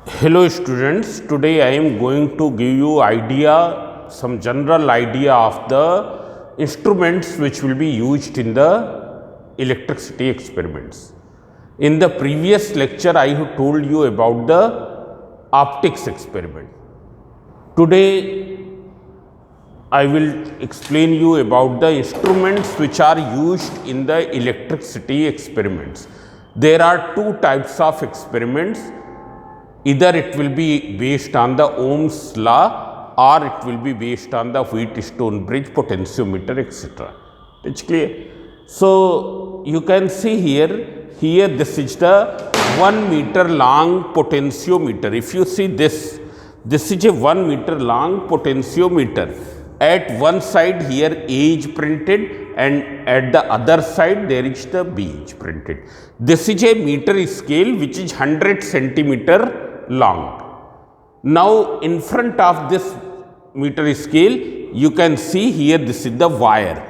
Hello students, today I am going to give you some general idea of the instruments which will be used in the electricity experiments. In the previous lecture I have told you about the optics experiment. Today I will explain you about the instruments which are used in the electricity experiments. There are two types of experiments. Either it will be based on the Ohm's law or it will be based on the Wheatstone bridge potentiometer, etc. It's clear. So you can see here this is the 1 meter long potentiometer. If you see this is a 1 meter long potentiometer. At one side here A is printed and at the other side there is the B is printed. This is a meter scale which is 100 centimeter long. Now in front of this meter scale you can see here this is the wire.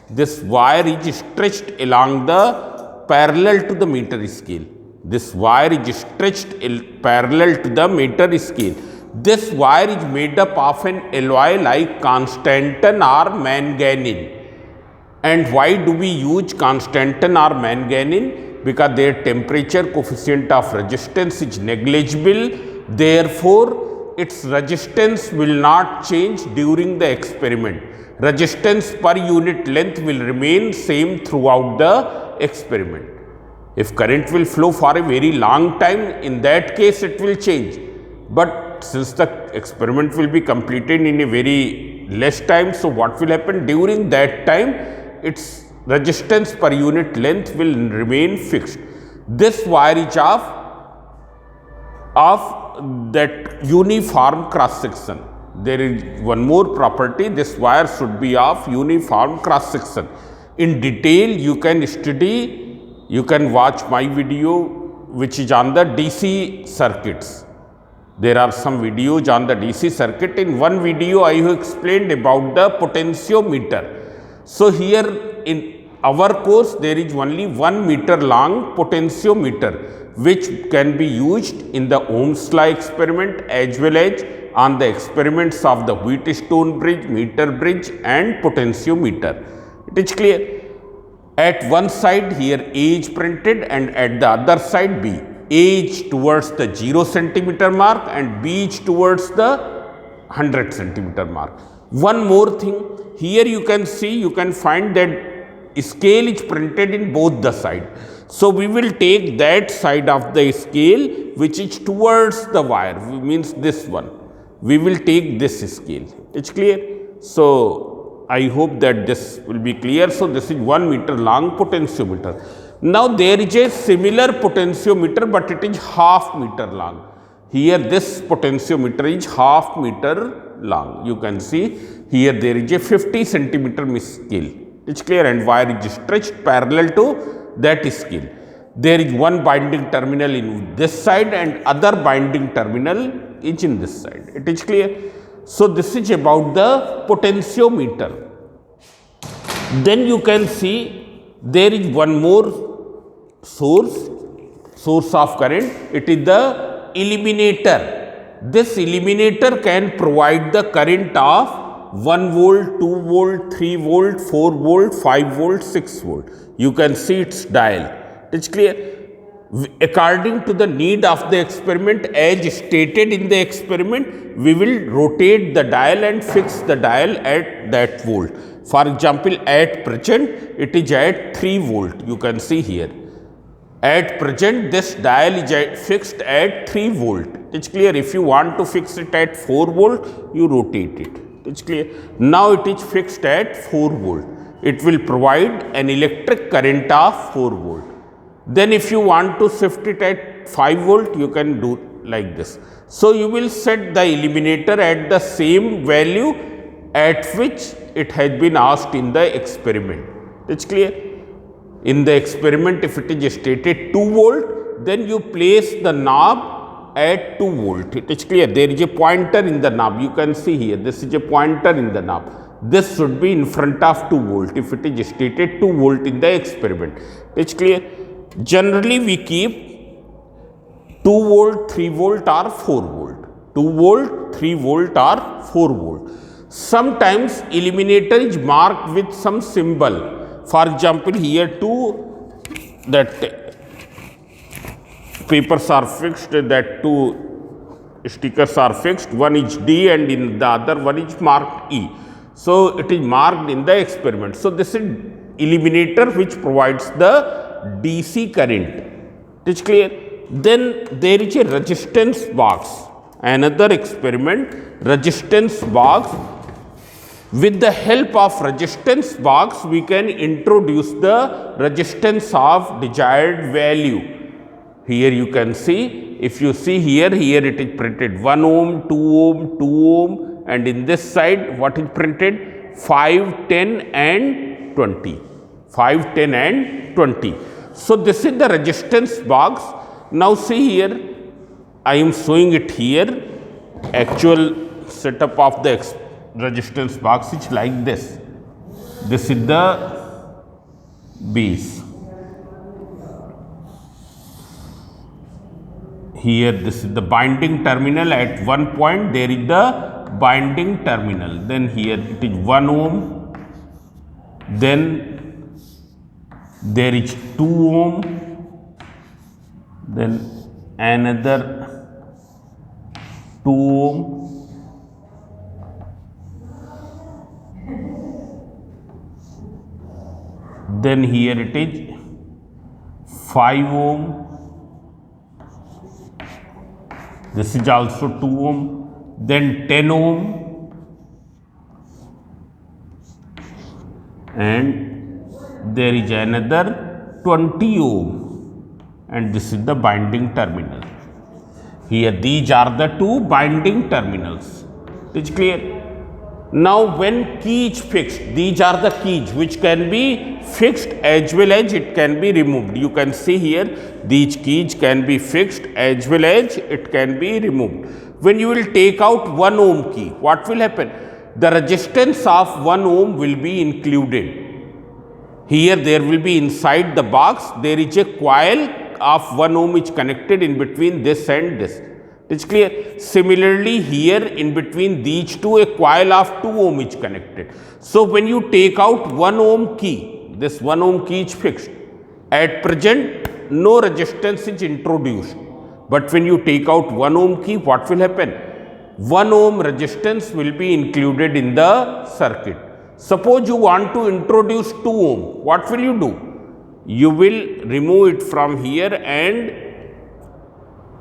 This wire is stretched along the parallel to the meter scale. This wire is stretched parallel to the meter scale. This wire is made up of an alloy like Constantan or manganese. And why do we use Constantan or manganese? Because their temperature coefficient of resistance is negligible. Therefore, its resistance will not change during the experiment. Resistance per unit length will remain same throughout the experiment. If current will flow for a very long time, in that case it will change. But since the experiment will be completed in a very less time, so what will happen during that time? Its resistance per unit length will remain fixed. This wire is of that uniform cross section. There is one more property, this wire should be of uniform cross section. In detail you can study, you can watch my video which is on the DC circuits. There are some videos on the DC circuit. In one video I have explained about the potentiometer. So here in our course there is only 1 meter long potentiometer which can be used in the Ohm's law experiment as well as on the experiments of the Wheatstone bridge, meter bridge and potentiometer. It is clear. At one side here A is printed and at the other side B. A is towards the 0 centimeter mark and B is towards the 100 centimeter mark. One more thing, here you can see, you can find that scale is printed in both the side. So we will take that side of the scale which is towards the wire, means this one. We will take this scale. It's clear? So I hope that this will be clear. So this is 1 meter long potentiometer. Now there is a similar potentiometer but it is half meter long. Here this potentiometer is half meter long. You can see here there is a 50 centimeter scale. It's clear, and wire is stretched parallel to that scale. There is one binding terminal in this side and other binding terminal is in this side. It is clear. So this is about the potentiometer. Then you can see there is one more source of current. It is the eliminator. This eliminator can provide the current of 1 volt, 2 volt, 3 volt, 4 volt, 5 volt, 6 volt. You can see its dial. It's clear. According to the need of the experiment as stated in the experiment, we will rotate the dial and fix the dial at that volt. For example, at present it is at 3 volt. You can see here. At present this dial is fixed at 3 volt. It's clear. If you want to fix it at 4 volt, you rotate it. It's clear. Now it is fixed at 4 volt. It will provide an electric current of 4 volt. Then if you want to shift it at 5 volt, you can do like this. So you will set the eliminator at the same value at which it has been asked in the experiment. It's clear. In the experiment, if it is stated 2 volt, then you place the knob at 2 volt. It is clear. There is a pointer in the knob. You can see here. This is a pointer in the knob. This should be in front of 2 volt if it is stated 2 volt in the experiment. It is clear. Generally, we keep 2 volt, 3 volt or 4 volt. 2 volt, 3 volt or 4 volt. Sometimes eliminator is marked with some symbol. For example, here two that papers are fixed, that two stickers are fixed, one is D and in the other one is marked E. So it is marked in the experiment. So this is eliminator which provides the DC current. It is clear? Then there is a resistance box. Another experiment, resistance box. With the help of resistance box, we can introduce the resistance of desired value. Here you can see, if you see here it is printed 1 ohm, 2 ohm, 2 ohm, and in this side what is printed? 5, 10 and 20. 5, 10 and 20. So this is the resistance box. Now see here, I am showing it here. Actual setup of the resistance box is like this. This is the base. Here this is the binding terminal. At one point there is the binding terminal. Then here it is 1 ohm. Then there is 2 ohm. Then another 2 ohm. Then here it is 5 ohm. This is also 2 ohm. Then 10 ohm. And there is another 20 ohm. And this is the binding terminal. Here these are the two binding terminals. It is clear? Now when key is fixed, these are the keys which can be fixed as well as it can be removed. You can see here these keys can be fixed as well as it can be removed. When you will take out 1 ohm key, what will happen? The resistance of 1 ohm will be included. Here there will be inside the box, there is a coil of 1 ohm is connected in between this and this. It's clear? Similarly, here in between these two, a coil of 2 ohm is connected. So when you take out 1 ohm key, this 1 ohm key is fixed. At present, no resistance is introduced. But when you take out 1 ohm key, what will happen? 1 ohm resistance will be included in the circuit. Suppose you want to introduce 2 ohm, what will you do? You will remove it from here and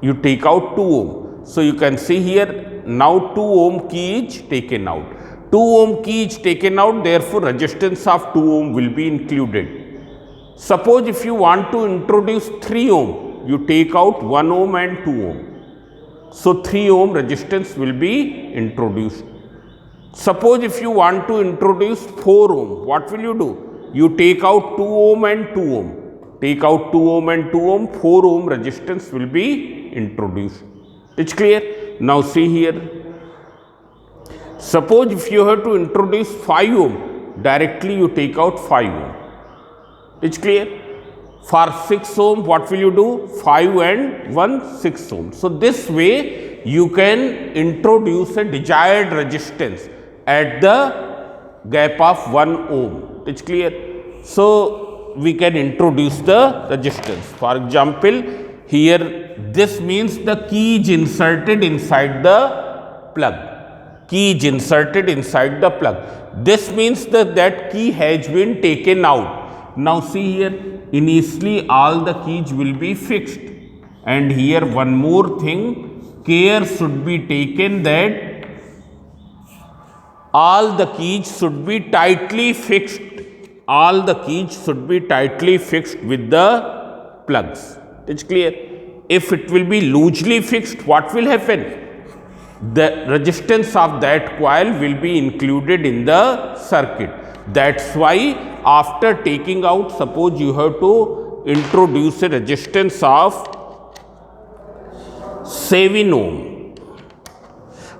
you take out 2 ohm. So you can see here now 2 ohm key is taken out. 2 ohm key is taken out, therefore resistance of 2 ohm will be included. Suppose if you want to introduce 3 ohm, you take out 1 ohm and 2 ohm. So 3 ohm resistance will be introduced. Suppose if you want to introduce 4 ohm, what will you do? You take out 2 ohm and 2 ohm. Take out 2 ohm and 2 ohm, 4 ohm resistance will be introduced. It's clear? Now see here. Suppose if you have to introduce 5 ohm, directly you take out 5 ohm. It's clear? For 6 ohm, what will you do? 5 and 1, 6 ohm. So this way you can introduce a desired resistance at the gap of 1 ohm. It's clear? So we can introduce the resistance. For example, here this means the key is inserted inside the plug. Key is inserted inside the plug. This means that key has been taken out. Now see here, initially all the keys will be fixed. And here one more thing, care should be taken that all the keys should be tightly fixed. All the keys should be tightly fixed with the plugs. It's clear? If it will be loosely fixed, what will happen? The resistance of that coil will be included in the circuit. That's why after taking out, suppose you have to introduce a resistance of 7 ohm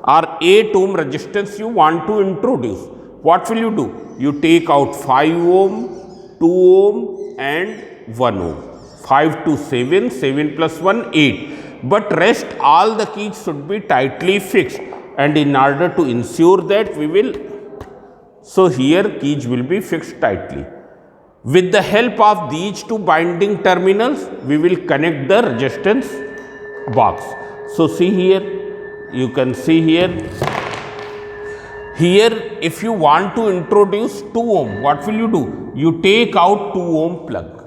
or 8 ohm resistance you want to introduce. What will you do? You take out 5 ohm, 2 ohm and 1 ohm. 5 to 7, 7 plus 1, 8. but rest all the keys should be tightly fixed, and in order to ensure that we will, so here keys will be fixed tightly. With the help of these two binding terminals, we will connect the resistance box. So see here, you can see here, if you want to introduce 2 ohm, what will you do? You take out 2 ohm plug.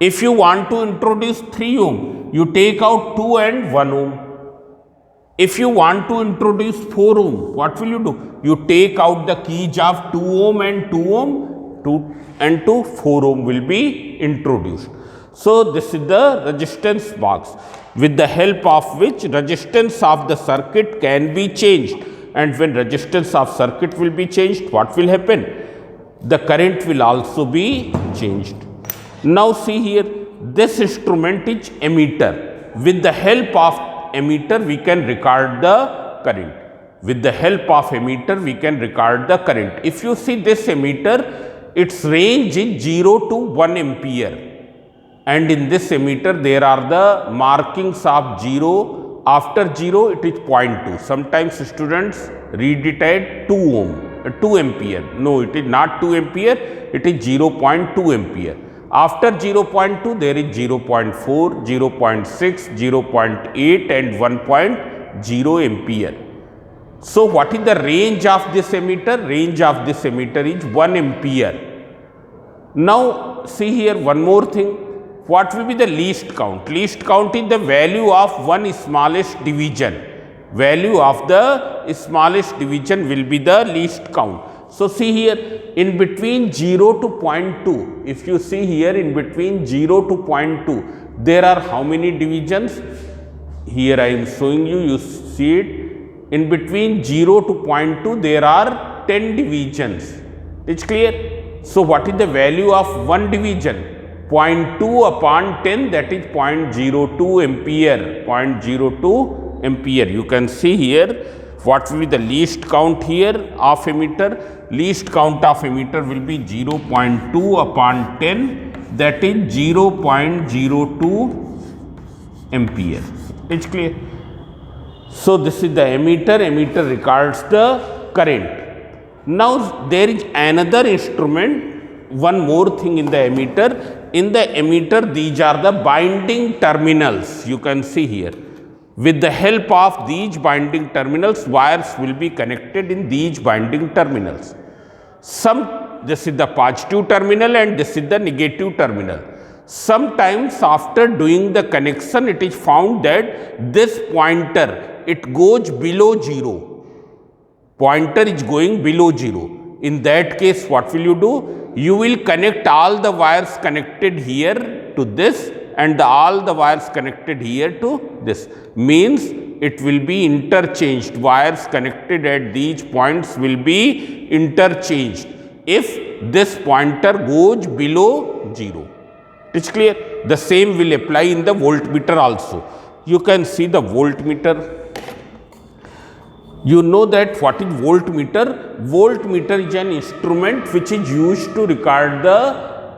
If you want to introduce 3 ohm, you take out 2 and 1 ohm. If you want to introduce 4 ohm, what will you do? You take out the keys of 2 ohm and 2 ohm, 2 and 4 ohm will be introduced. So this is the resistance box, with the help of which resistance of the circuit can be changed. And when resistance of circuit will be changed, what will happen? The current will also be changed. Now see here, this instrument is ammeter. With the help of ammeter, we can record the current. With the help of ammeter, we can record the current. If you see this ammeter, its range is 0 to 1 ampere. And in this ammeter, there are the markings of 0. After 0, it is 0.2. Sometimes students read it at 2 ohm, 2 ampere. No, it is not 2 ampere, it is 0.2 ampere. After 0.2, there is 0.4, 0.6, 0.8 and 1.0 ampere. So what is the range of this ammeter? Range of this ammeter is 1 ampere. Now see here one more thing. What will be the least count? Least count is the value of one smallest division. Value of the smallest division will be the least count. So see here, in between 0 to 0.2, if you see here in between 0 to 0.2, there are how many divisions? Here I am showing you, you see it. In between 0 to 0.2, there are 10 divisions. It's clear? So what is the value of one division? 0.2 upon 10, that is 0.02 ampere. 0.02 ampere. You can see here what will be the least count here of ammeter. Least count of ammeter will be 0.2 upon 10, that is 0.02 ampere. It's clear? So this is the ammeter. Ammeter records the current. Now there is another instrument, one more thing in the ammeter. In the ammeter, these are the binding terminals. You can see here. With the help of these binding terminals, wires will be connected in these binding terminals. This is the positive terminal and this is the negative terminal. Sometimes after doing the connection, it is found that this pointer, it goes below 0. Pointer is going below 0. In that case, what will you do? You will connect all the wires connected here to this and all the wires connected here to this. Means it will be interchanged. Wires connected at these points will be interchanged if this pointer goes below 0. It's clear? The same will apply in the voltmeter also. You can see the voltmeter. You know that what is voltmeter? Voltmeter is an instrument which is used to record the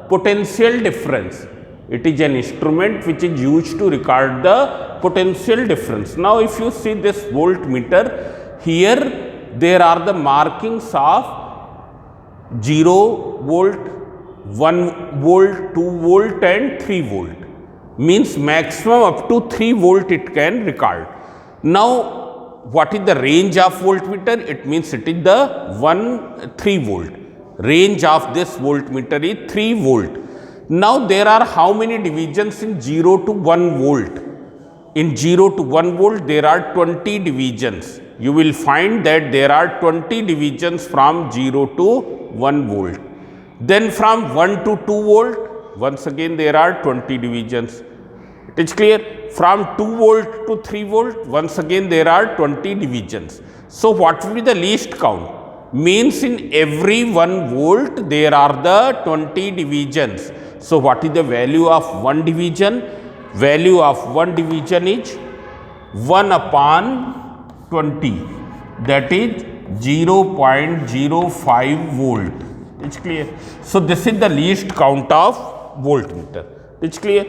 potential difference. It is an instrument which is used to record the potential difference. Now if you see this voltmeter, here there are the markings of 0 volt, 1 volt, 2 volt and 3 volt. Means maximum up to 3 volt it can record. Now what is the range of voltmeter? It means it is the 3 volt. Range of this voltmeter is 3 volt. Now there are how many divisions in 0 to 1 volt? In 0 to 1 volt there are 20 divisions. You will find that there are 20 divisions from 0 to 1 volt. Then from 1 to 2 volt, once again there are 20 divisions. It is clear? From 2 volt to 3 volt, once again there are 20 divisions. So what will be the least count? Means in every 1 volt there are the 20 divisions. So what is the value of one division? Value of one division is 1 upon 20, that is 0.05 volt. It's clear? So this is the least count of voltmeter. It's clear?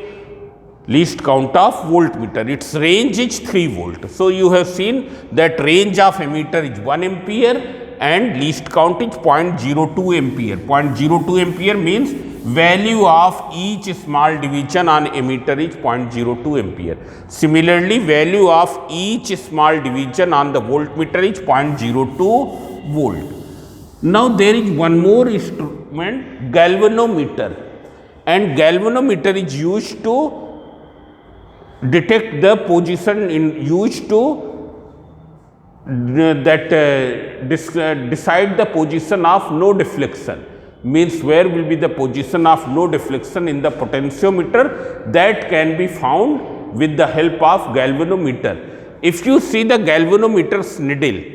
least count of voltmeter. Its range is 3 volt. So you have seen that range of emitter is 1 ampere and least count is 0.02 ampere. 0.02 ampere means value of each small division on emitter is 0.02 ampere. Similarly, value of each small division on the voltmeter is 0.02 volt. Now there is one more instrument, galvanometer, and galvanometer is used to detect the position used to decide the position of no deflection, means where will be the position of no deflection in the potentiometer, that can be found with the help of galvanometer. If you see the galvanometer's needle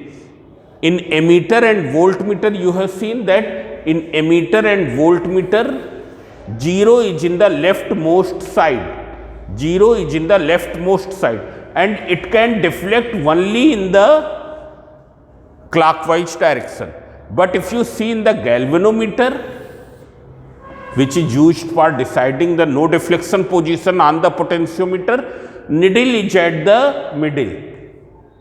in emitter and voltmeter, you have seen that in emitter and voltmeter 0 is in the leftmost side. 0 is in the leftmost side and it can deflect only in the clockwise direction. But if you see in the galvanometer, which is used for deciding the no deflection position on the potentiometer, needle is at the middle,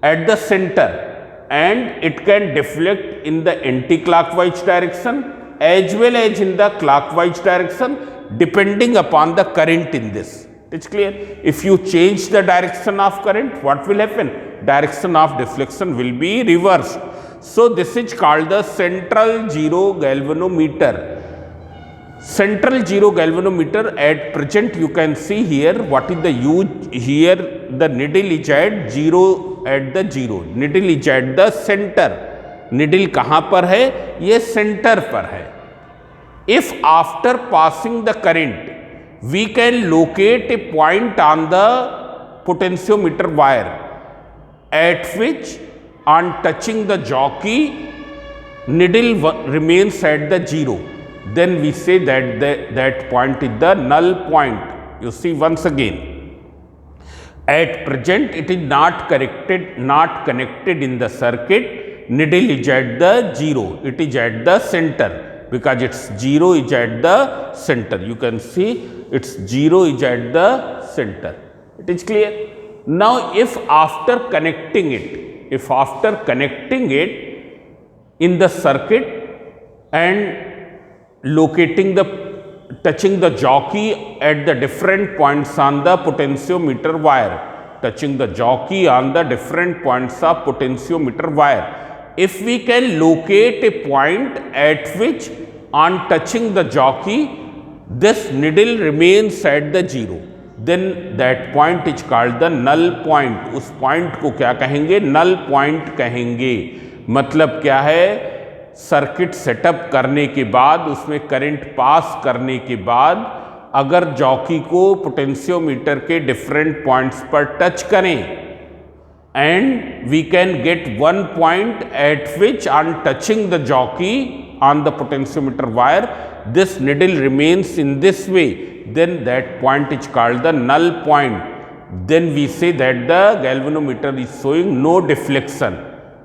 at the center, and it can deflect in the anti-clockwise direction as well as in the clockwise direction depending upon the current in this. It's clear? If you change the direction of current, what will happen? Direction of deflection will be reversed. So this is called the central zero galvanometer. Central zero galvanometer, at present you can see here what is the use. Here the needle is at zero, at the zero. Needle is at the center. Needle कहाँ पर है? ये center पर है. If after passing the current we can locate a point on the potentiometer wire at which on touching the jockey needle remains at the zero, then we say that that point is the null point. You see once again, at present it is not connected in the circuit. Needle is at the zero, it is at the center because its 0 is at the center. You can see its 0 is at the center. It is clear? Now if after connecting it in the circuit and touching the jockey at the different points on the potentiometer wire, if we can locate a point at which on touching the jockey this needle remains at the 0, then that point is called the null point. उस point को क्या कहेंगे? null point कहेंगे. मतलब क्या है? Circuit setup करने के बाद, उसमें करंट पास करने के बाद अगर जॉकी को पोटेंशियोमीटर के डिफरेंट पॉइंट्स पर टच करें and we can get one point at which on touching the jockey on the potentiometer wire this needle remains in this way, then that point is called the null point. Then we say that the galvanometer is showing no deflection.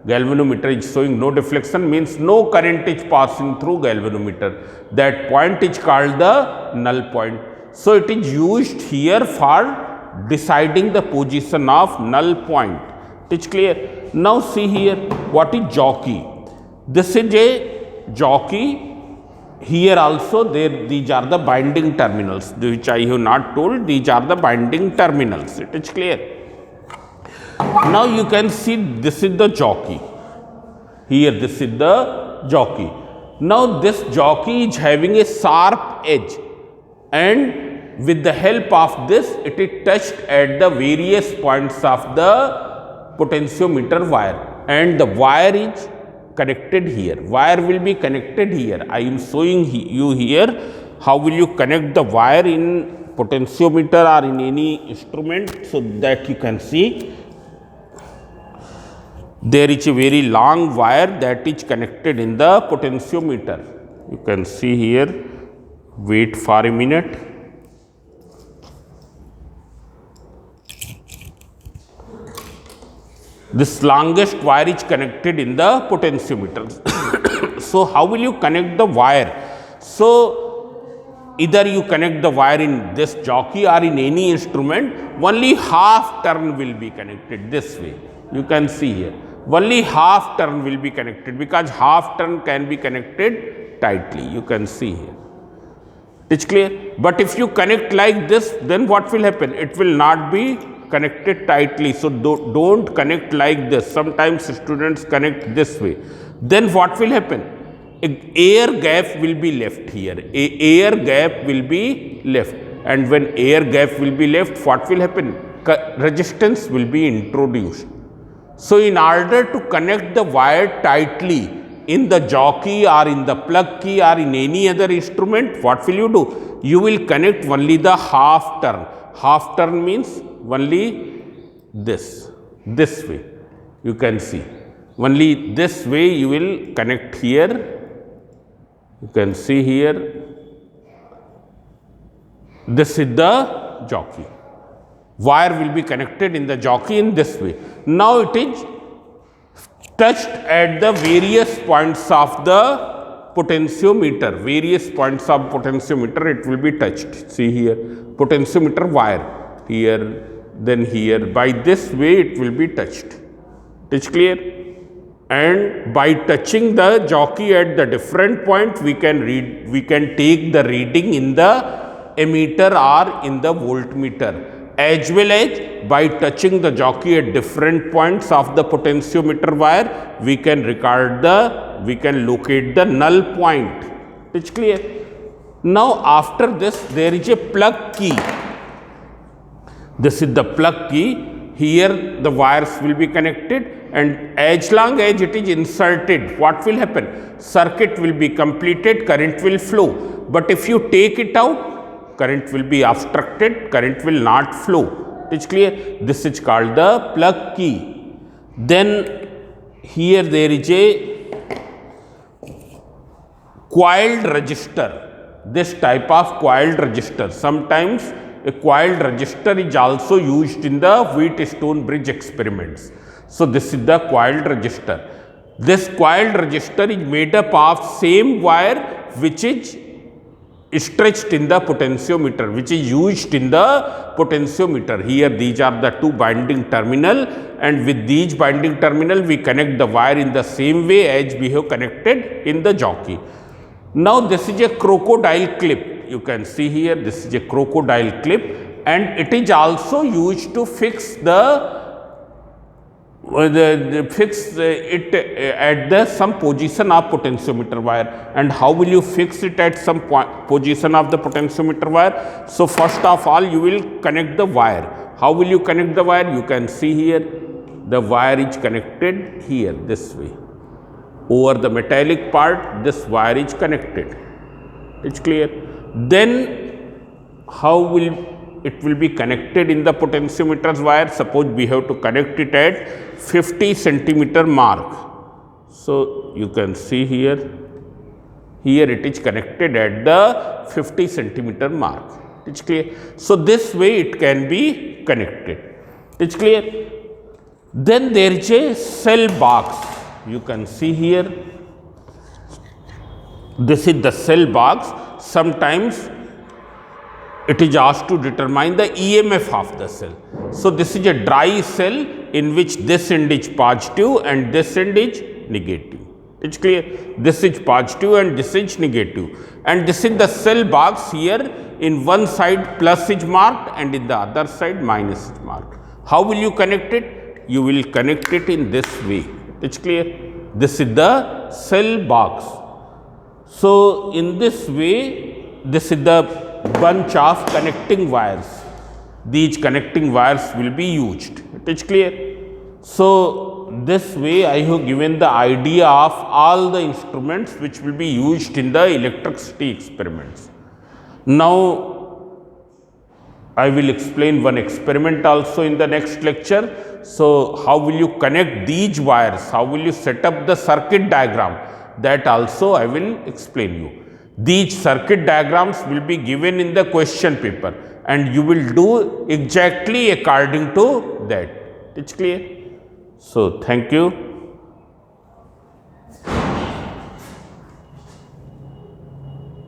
Galvanometer is showing no deflection means no current is passing through galvanometer. That point is called the null point. So it is used here for deciding the position of null point. It is clear? Now see here, what is jockey? This is a jockey. Here also these are the binding terminals, which I have not told. These are the binding terminals. It is clear? Now you can see this is the jockey. Here this is the jockey. Now this jockey is having a sharp edge, and with the help of this it is touched at the various points of the potentiometer wire, and the wire is connected here. Wire will be connected here. I am showing you here how will you connect the wire in potentiometer or in any instrument, so that you can see there is a very long wire that is connected in the potentiometer. You can see here. Wait for a minute. This longest wire is connected in the potentiometer. So how will you connect the wire? So either you connect the wire in this jockey or in any instrument, only half turn will be connected this way. You can see here, only half turn will be connected, because half turn can be connected tightly. You can see here. It's clear? But if you connect like this, then what will happen? It will not be connected tightly. So don't connect like this. Sometimes students connect this way. Then what will happen? Air gap will be left here. Air gap will be left. And when air gap will be left, what will happen? Resistance will be introduced. So in order to connect the wire tightly in the jockey or in the plug key or in any other instrument, what will you do? You will connect only the half turn. Half turn means only this way. You can see. Only this way you will connect here. You can see here. This is the jockey. Wire will be connected in the jockey in this way. Now it is touched at the various points of the potentiometer. Various points of potentiometer it will be touched. See here, potentiometer wire here, then here. By this way it will be touched. It is clear? And by touching the jockey at the different point, we can take the reading in the ammeter or in the voltmeter, as well as by touching the jockey at different points of the potentiometer wire, we can locate the null point. It's clear? Now after this, there is a plug key. This is the plug key. Here the wires will be connected, and as long as it is inserted, what will happen? Circuit will be completed, current will flow. But if you take it out, current will be obstructed, current will not flow. It is clear? This is called the plug key. Then here there is a coiled resistor. This type of coiled resistor. Sometimes a coiled resistor is also used in the Wheatstone bridge experiments. So this is the coiled resistor. This coiled resistor is made up of same wire which is stretched in the potentiometer, which is used in the potentiometer. Here these are the two binding terminal, and with these binding terminal we connect the wire in the same way as we have connected in the jockey. Now this is a crocodile clip. You can see here, this is a crocodile clip, and it is also used to fix it at the some position of potentiometer wire. And how will you fix it at some position of the potentiometer wire? So first of all, you will connect the wire. How will you connect the wire? You can see here, the wire is connected here this way. Over the metallic part, this wire is connected. It's clear? Then how will it will be connected in the potentiometer's wire? Suppose we have to connect it at 50 centimeter mark. So you can see here, it is connected at the 50 centimeter mark. It's clear? So this way it can be connected. It's clear? Then there is a cell box. You can see here, this is the cell box. Sometimes it is asked to determine the EMF of the cell. So this is a dry cell in which this end is positive and this end is negative. It's clear? This is positive and this is negative. And this is the cell box. Here in one side plus is marked and in the other side minus is marked. How will you connect it? You will connect it in this way. It's clear? This is the cell box. So in this way, this is the bunch of connecting wires. These connecting wires will be used. It is clear? So this way I have given the idea of all the instruments which will be used in the electricity experiments. Now I will explain one experiment also in the next lecture. So how will you connect these wires? How will you set up the circuit diagram? That also I will explain you. These circuit diagrams will be given in the question paper and you will do exactly according to that. It's clear? So thank you.